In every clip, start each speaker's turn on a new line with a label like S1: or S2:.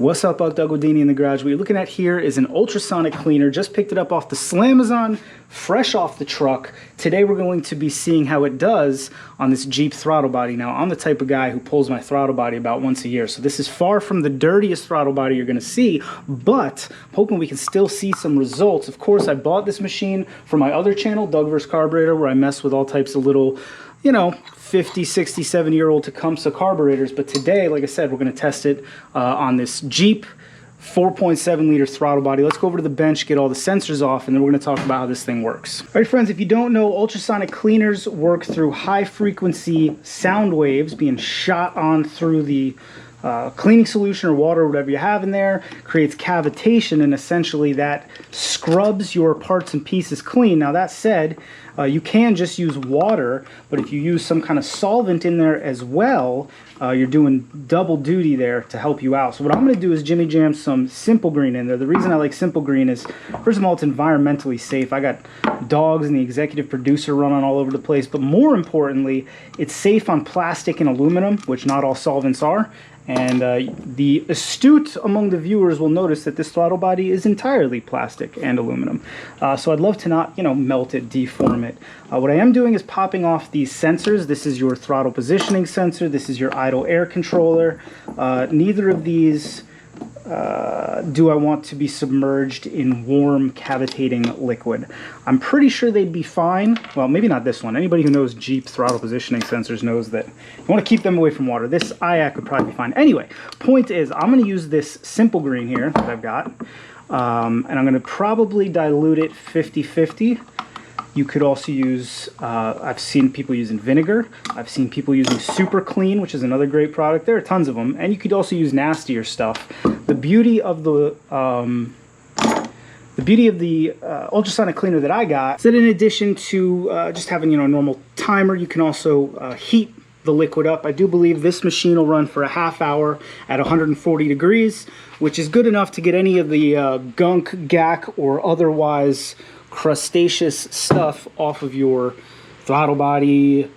S1: What's up, Doug Godini in the garage. What you're looking at here is an ultrasonic cleaner. Just picked it up off the Slamazon, fresh off the truck. Today we're going to be seeing how it does on this Jeep throttle body. Now, I'm the type of guy who pulls my throttle body about once a year, so this is far from the dirtiest throttle body you're going to see, but I'm hoping we can still see some results. Of course, I bought this machine for my other channel, Doug vs. Carburetor, where I mess with all types of little, 50, 60, 70-year-old Tecumseh carburetors. But today, like I said, we're going to test it on this Jeep 4.7 liter throttle body. Let's go over to the bench, get all the sensors off, and then we're going to talk about how this thing works. All right, friends, if you don't know, ultrasonic cleaners work through high-frequency sound waves being shot on through the cleaning solution or water or whatever you have in there, creates cavitation, and essentially that scrubs your parts and pieces clean. Now, that said, you can just use water, but if you use some kind of solvent in there as well, you're doing double duty there to help you out. So what I'm going to do is jimmy jam some Simple Green in there. The reason I like Simple Green is, first of all, it's environmentally safe. I got dogs and the executive producer running all over the place, but more importantly, it's safe on plastic and aluminum, which not all solvents are. And the astute among the viewers will notice that this throttle body is entirely plastic and aluminum. So I'd love to not, melt it, deform it. What I am doing is popping off these sensors. This is your throttle positioning sensor. This is your idle air controller. Neither of these do I want to be submerged in warm cavitating liquid. I'm pretty sure they'd be fine. Well, maybe not this one. Anybody who knows Jeep throttle positioning sensors knows that you want to keep them away from water. This IAC would probably be fine. Anyway, point is, I'm going to use this Simple Green here that I've got, and I'm going to probably dilute it 50-50. You could also use, I've seen people using vinegar. I've seen people using Super Clean, which is another great product. There are tons of them. And you could also use nastier stuff. The beauty of the ultrasonic cleaner that I got is that in addition to just having, a normal timer, you can also heat the liquid up. I do believe this machine will run for a half hour at 140 degrees, which is good enough to get any of the gunk, gack, or otherwise crustaceous stuff off of your throttle body,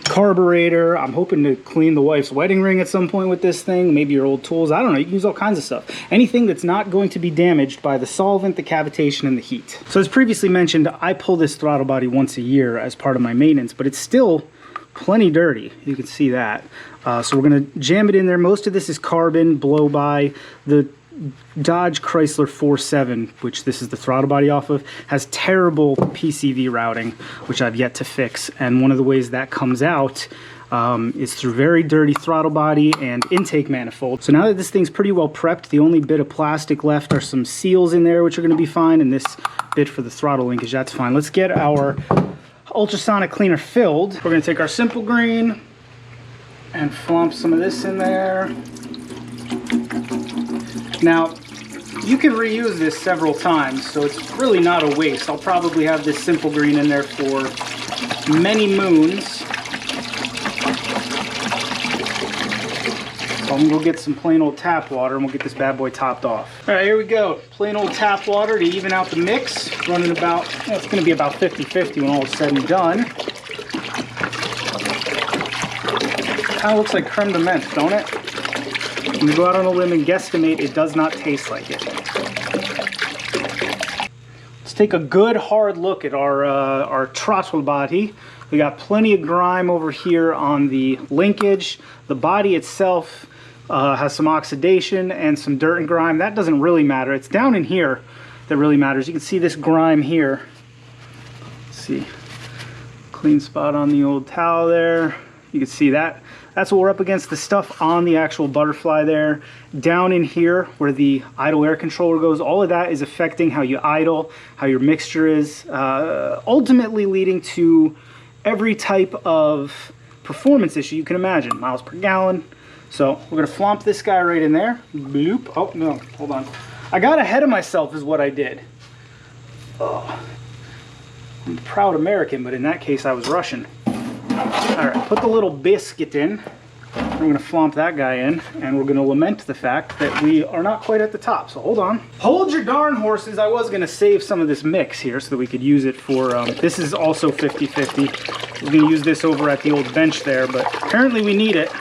S1: carburetor. I'm hoping to clean the wife's wedding ring at some point with this thing, maybe your old tools. I don't know, you can use all kinds of stuff. Anything that's not going to be damaged by the solvent, the cavitation, and the heat. So as previously mentioned, I pull this throttle body once a year as part of my maintenance, but it's still plenty dirty. You can see that. So we're going to jam it in there. Most of this is carbon, blow by. The Dodge Chrysler 4.7, which this is the throttle body off of, has terrible PCV routing, which I've yet to fix. And one of the ways that comes out is through very dirty throttle body and intake manifold. So now that this thing's pretty well prepped, the only bit of plastic left are some seals in there, which are going to be fine, and this bit for the throttle linkage, that's fine. Let's get our ultrasonic cleaner filled. We're going to take our Simple Green and flump some of this in there. Now, you can reuse this several times, so it's really not a waste. I'll probably have this Simple Green in there for many moons. So I'm gonna go get some plain old tap water and we'll get this bad boy topped off. All right, here we go. Plain old tap water to even out the mix. Running about, it's gonna be about 50-50 when all is said and done. Kind of looks like creme de menthe, don't it? I'm going to go out on a limb and guesstimate it does not taste like it. Let's take a good hard look at our throttle body. We got plenty of grime over here on the linkage. The body itself has some oxidation and some dirt and grime. That doesn't really matter. It's down in here that really matters. You can see this grime here. Let's see. Clean spot on the old towel there. You can see that. That's what we're up against, the stuff on the actual butterfly there. Down in here where the idle air controller goes, all of that is affecting how you idle, how your mixture is, ultimately leading to every type of performance issue you can imagine, miles per gallon. So we're gonna flomp this guy right in there. Bloop. Oh no, hold on. I got ahead of myself is what I did. Oh. I'm a proud American, but in that case I was Russian. All right, put the little biscuit in. We're going to flomp that guy in, and we're going to lament the fact that we are not quite at the top. So hold on. Hold your darn horses. I was going to save some of this mix here so that we could use it for, this is also 50-50. We're going to use this over at the old bench there, but apparently we need it.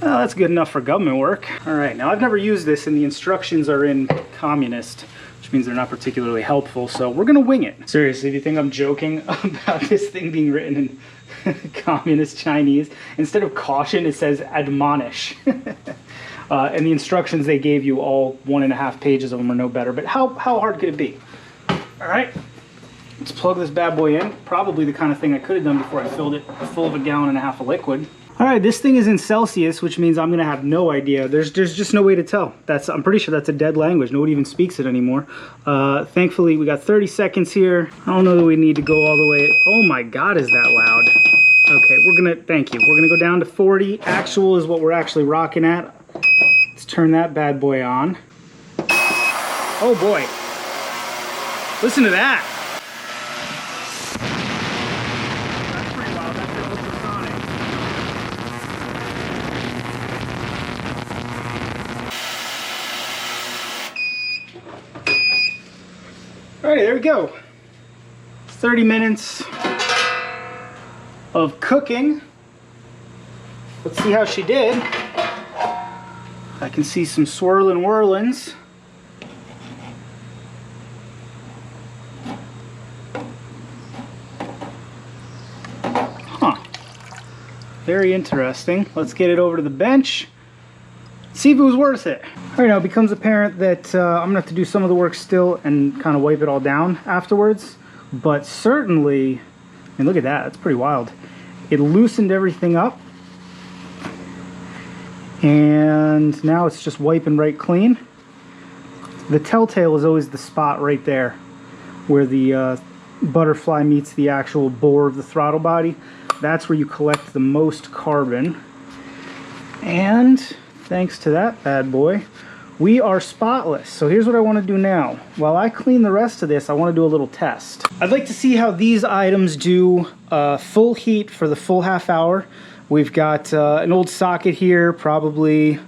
S1: Well, that's good enough for government work. All right, now I've never used this and the instructions are in communist, which means they're not particularly helpful, so we're gonna wing it. Seriously, do you think I'm joking about this thing being written in communist Chinese? Instead of caution, it says admonish. And the instructions they gave you, all 1.5 pages of them, are no better, but how hard could it be? All right, let's plug this bad boy in. Probably the kind of thing I could have done before I filled it full of 1.5 gallons of liquid. All right, this thing is in Celsius, which means I'm gonna have no idea. There's just no way to tell. I'm pretty sure that's a dead language. Nobody even speaks it anymore. Thankfully, we got 30 seconds here. I don't know that we need to go all the way. Oh my God, is that loud? Okay, thank you. We're gonna go down to 40. Actual is what we're actually rocking at. Let's turn that bad boy on. Oh boy. Listen to that. That's pretty loud. That's an ultrasonic. Alrighty, there we go. 30 minutes of cooking. Let's see how she did. I can see some swirling whirlings. Huh. Very interesting. Let's get it over to the bench. See if it was worth it. All right, now it becomes apparent that I'm gonna have to do some of the work still and kind of wipe it all down afterwards. But certainly, I mean, look at that, that's pretty wild. It loosened everything up. And now it's just wiping right clean. The telltale is always the spot right there where the butterfly meets the actual bore of the throttle body. That's where you collect the most carbon. And thanks to that bad boy, we are spotless. So here's what I want to do now. While I clean the rest of this, I want to do a little test. I'd like to see how these items do full heat for the full half hour. We've got an old socket here, probably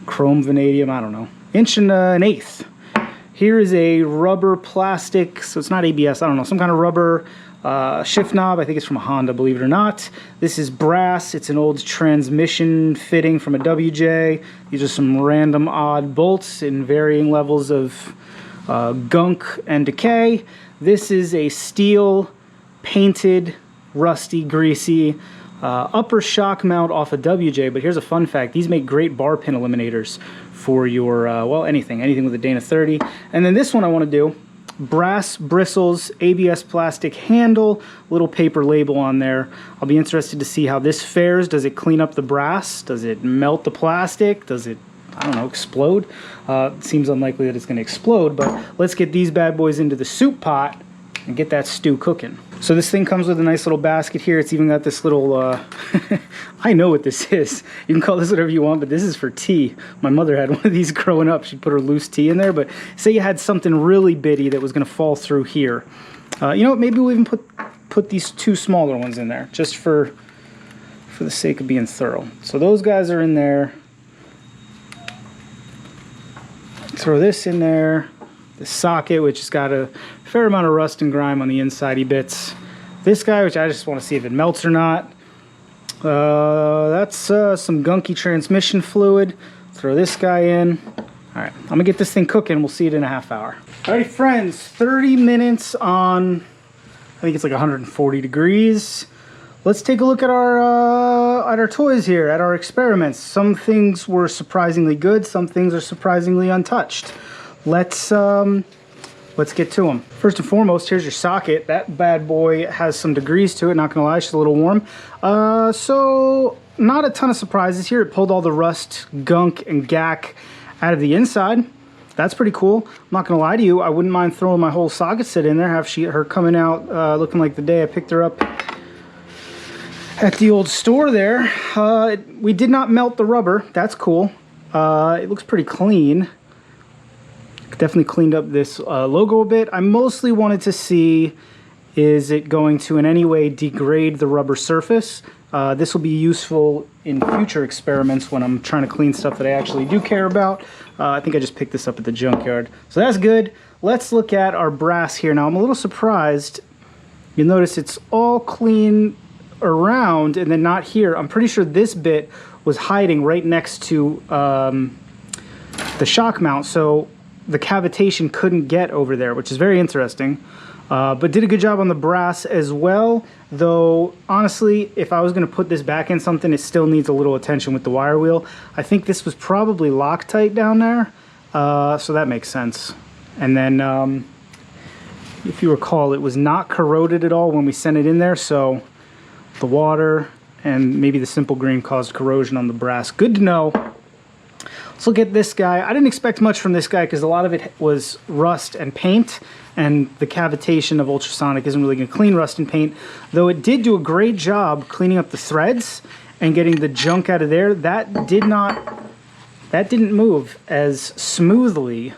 S1: chrome vanadium, I don't know, 1.1/8. Here is a rubber plastic, so it's not ABS, I don't know, some kind of rubber shift knob. I think it's from a Honda, believe it or not. This is brass. It's an old transmission fitting from a WJ. These are some random odd bolts in varying levels of gunk and decay. This is a steel, painted, rusty, greasy upper shock mount off a WJ, but here's a fun fact. These make great bar pin eliminators for your, well, anything with a Dana 30. And then this one I want to do, brass bristles, ABS plastic handle, little paper label on there. I'll be interested to see how this fares. Does it clean up the brass? Does it melt the plastic? Does it, I don't know, explode? It seems unlikely that it's going to explode, but let's get these bad boys into the soup pot and get that stew cooking. So this thing comes with a nice little basket here. It's even got this little, I know what this is. You can call this whatever you want, but this is for tea. My mother had one of these growing up. She'd put her loose tea in there, but say you had something really bitty that was gonna fall through here. You know what, maybe we'll even put these 2 smaller ones in there, just for the sake of being thorough. So those guys are in there. Throw this in there. The socket, which has got a fair amount of rust and grime on the insidey bits. This guy, which I just want to see if it melts or not. That's some gunky transmission fluid. Throw this guy in. All right, I'm gonna get this thing cooking. We'll see it in a half hour. All right, friends, 30 minutes on, I think it's like 140 degrees. Let's take a look at our toys here, at our experiments. Some things were surprisingly good. Some things are surprisingly untouched. Let's get to them. First and foremost, here's your socket. That bad boy has some degrees to it, not gonna lie, it's just a little warm. So not a ton of surprises here. It pulled all the rust, gunk, and gack out of the inside. That's pretty cool. I'm not gonna lie to you, I wouldn't mind throwing my whole socket set in there, have her coming out looking like the day I picked her up at the old store there. We did not melt the rubber, that's cool. It looks pretty clean. Definitely cleaned up this logo a bit. I mostly wanted to see, is it going to in any way degrade the rubber surface? This will be useful in future experiments when I'm trying to clean stuff that I actually do care about. I think I just picked this up at the junkyard. So that's good. Let's look at our brass here. Now I'm a little surprised. You'll notice it's all clean around and then not here. I'm pretty sure this bit was hiding right next to the shock mount, so the cavitation couldn't get over there, which is very interesting. But did a good job on the brass as well, though honestly, if I was going to put this back in something, it still needs a little attention with the wire wheel. I think this was probably Loctite down there, so that makes sense. And then if you recall, it was not corroded at all when we sent it in there, so the water and maybe the simple green caused corrosion on the brass. Good to know. Let's look at this guy. I didn't expect much from this guy because a lot of it was rust and paint, and the cavitation of Ultrasonic isn't really going to clean rust and paint, though it did do a great job cleaning up the threads and getting the junk out of there. That didn't move as smoothly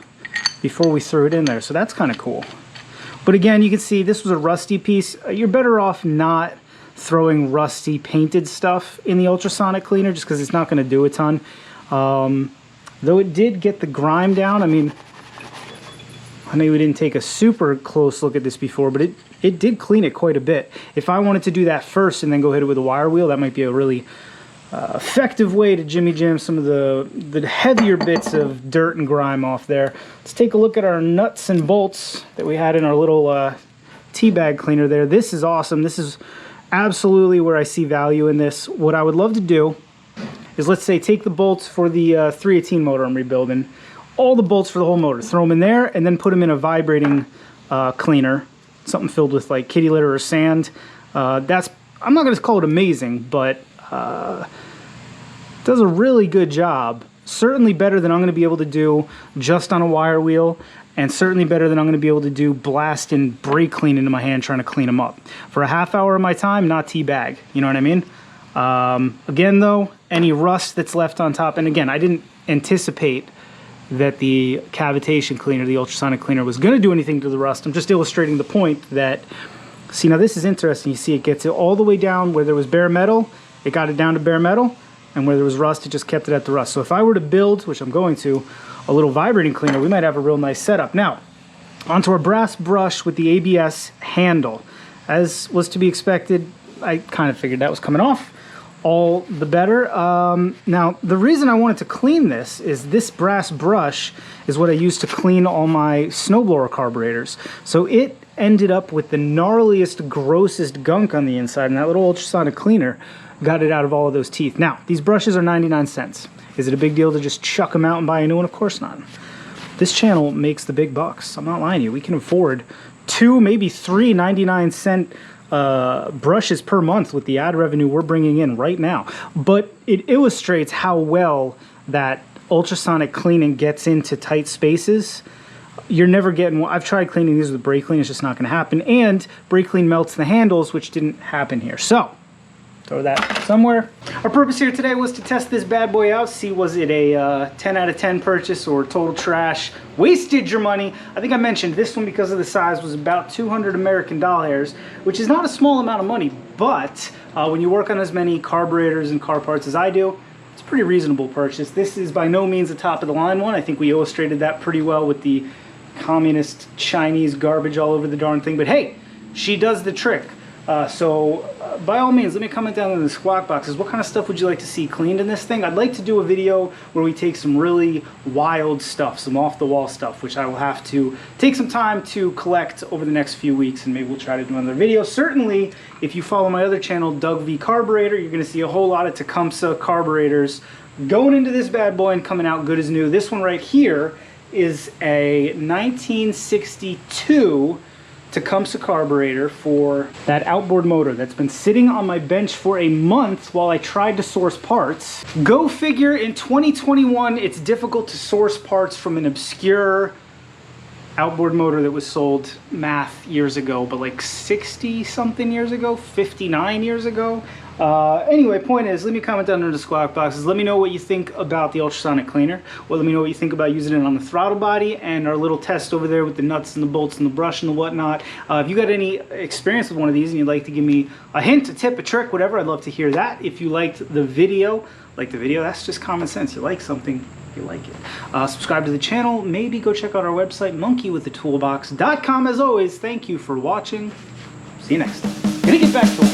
S1: before we threw it in there, so that's kind of cool. But again, you can see this was a rusty piece. You're better off not throwing rusty painted stuff in the Ultrasonic Cleaner just because it's not going to do a ton. Though it did get the grime down. I mean, I know we didn't take a super close look at this before, but it did clean it quite a bit. If I wanted to do that first and then go hit it with a wire wheel, that might be a really effective way to jimmy jam some of the heavier bits of dirt and grime off there. Let's take a look at our nuts and bolts that we had in our little tea bag cleaner there. This is awesome. This is absolutely where I see value in this. What I would love to do is, let's say, take the bolts for the 318 motor I'm rebuilding, all the bolts for the whole motor, throw them in there, and then put them in a vibrating cleaner, something filled with like kitty litter or sand. I'm not going to call it amazing, but does a really good job. Certainly better than I'm going to be able to do just on a wire wheel, and certainly better than I'm going to be able to do blast and brake clean into my hand trying to clean them up. For a half hour of my time, not tea bag. You know what I mean? Again, though, any rust that's left on top, and again, I didn't anticipate that the cavitation cleaner, the Ultrasonic Cleaner, was going to do anything to the rust. I'm just illustrating the point that, see, now this is interesting. You see it gets it all the way down where there was bare metal, it got it down to bare metal, and where there was rust, it just kept it at the rust. So if I were to build, which I'm going to, a little vibrating cleaner, we might have a real nice setup. Now, onto our brass brush with the ABS handle. As was to be expected, I kind of figured that was coming off. All the better. Now, the reason I wanted to clean this is this brass brush is what I used to clean all my snowblower carburetors. So it ended up with the gnarliest, grossest gunk on the inside, and that little Ultrasonic Cleaner got it out of all of those teeth. Now, these brushes are 99 cents. Is it a big deal to just chuck them out and buy a new one? Of course not. This channel makes the big bucks. I'm not lying to you. We can afford 2, maybe 3 99-cent brushes per month with the ad revenue we're bringing in right now. But it illustrates how well that ultrasonic cleaning gets into tight spaces. You're never getting, I've tried cleaning these with brake clean, it's just not going to happen. And brake clean melts the handles, which didn't happen here. So, throw that somewhere. Our purpose here today was to test this bad boy out, see was it a 10 out of 10 purchase or total trash. Wasted your money. I think I mentioned this one, because of the size, was about 200 American dollars, which is not a small amount of money, but when you work on as many carburetors and car parts as I do, it's a pretty reasonable purchase. This is by no means a top of the line one. I think we illustrated that pretty well with the communist Chinese garbage all over the darn thing, but hey, she does the trick. By all means, let me comment down in the squawk boxes. What kind of stuff would you like to see cleaned in this thing? I'd like to do a video where we take some really wild stuff, some off-the-wall stuff, which I will have to take some time to collect over the next few weeks, and maybe we'll try to do another video. Certainly, if you follow my other channel, Doug V Carburetor, you're going to see a whole lot of Tecumseh carburetors going into this bad boy and coming out good as new. This one right here is a 1962 Tecumseh carburetor for that outboard motor that's been sitting on my bench for a month while I tried to source parts. Go figure, in 2021 it's difficult to source parts from an obscure outboard motor that was sold, math, years ago, but like 60 something years ago, 59 years ago. Anyway, point is, let me comment down in the squawk boxes. Let me know what you think about the Ultrasonic Cleaner. Well, let me know what you think about using it on the throttle body and our little test over there with the nuts and the bolts and the brush and the whatnot. If you got any experience with one of these and you'd like to give me a hint, a tip, a trick, whatever, I'd love to hear that. If you liked the video, that's just common sense. You like something, you like it. Subscribe to the channel. Maybe go check out our website, monkeywiththetoolbox.com. As always, thank you for watching. See you next time. Gonna get back to it.